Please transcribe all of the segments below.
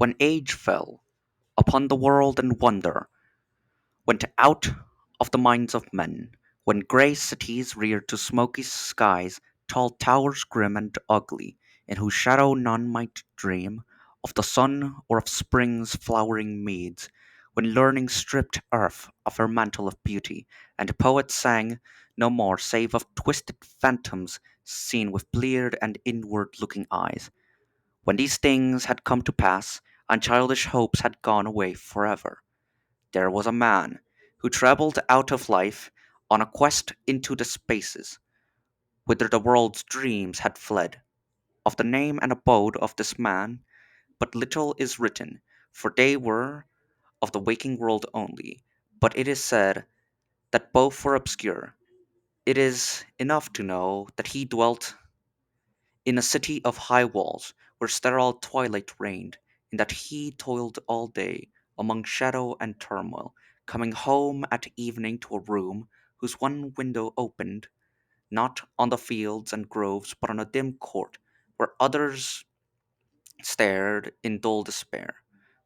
when age fell upon the world and wonder went out of the minds of men, when grey cities reared to smoky skies tall towers grim and ugly, in whose shadow none might dream of the sun or of spring's flowering meads, when learning stripped earth of her mantle of beauty, and poets sang no more save of twisted phantoms seen with bleared and inward looking eyes. When these things had come to pass, and childish hopes had gone away forever, there was a man who travelled out of life on a quest into the spaces, whither the world's dreams had fled. Of the name and abode of this man but little is written, for they were of the waking world only, but it is said that both were obscure. It is enough to know that he dwelt in a city of high walls, where sterile twilight reigned, and that he toiled all day among shadow and turmoil, coming home at evening to a room whose one window opened not on the fields and groves, but on a dim court, where others stared in dull despair.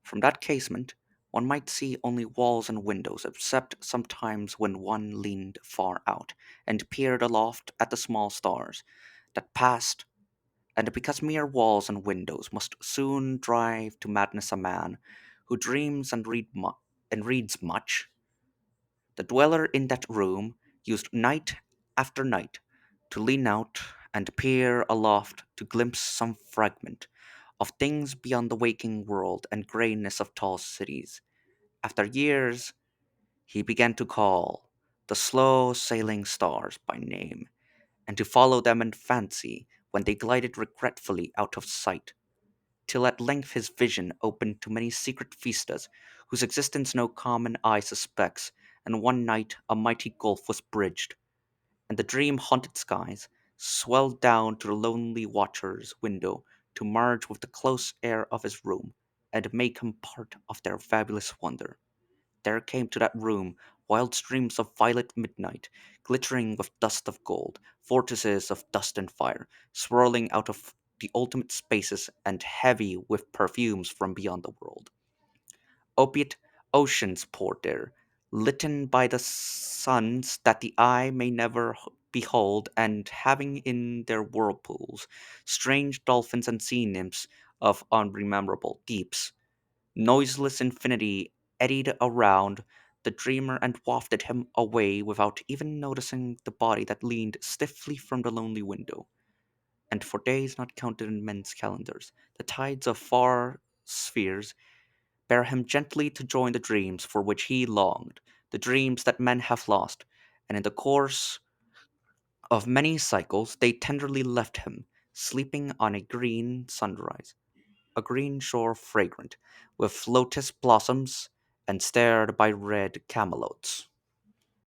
From that casement one might see only walls and windows, except sometimes when one leaned far out and peered aloft at the small stars that passed. And because mere walls and windows must soon drive to madness a man who dreams and reads much, the dweller in that room used night after night to lean out and peer aloft to glimpse some fragment of things beyond the waking world and greyness of tall cities. After years, he began to call the slow sailing stars by name, and to follow them in fancy when they glided regretfully out of sight, till at length his vision opened to many secret vistas whose existence no common eye suspects, and one night a mighty gulf was bridged, and the dream haunted skies swelled down to the lonely watcher's window to merge with the close air of his room, and make him part of their fabulous wonder. There came to that room wild streams of violet midnight, glittering with dust of gold, vortices of dust and fire, swirling out of the ultimate spaces and heavy with perfumes from beyond the world. Opiate oceans poured there, litten by the suns that the eye may never behold, and having in their whirlpools strange dolphins and sea nymphs of unrememberable deeps. Noiseless infinity eddied around the dreamer and wafted him away without even noticing the body that leaned stiffly from the lonely window. And for days not counted in men's calendars, the tides of far spheres bear him gently to join the dreams for which he longed, the dreams that men have lost, and in the course of many cycles they tenderly left him, sleeping on a green sunrise, a green shore fragrant with lotus blossoms and starred by red camelots.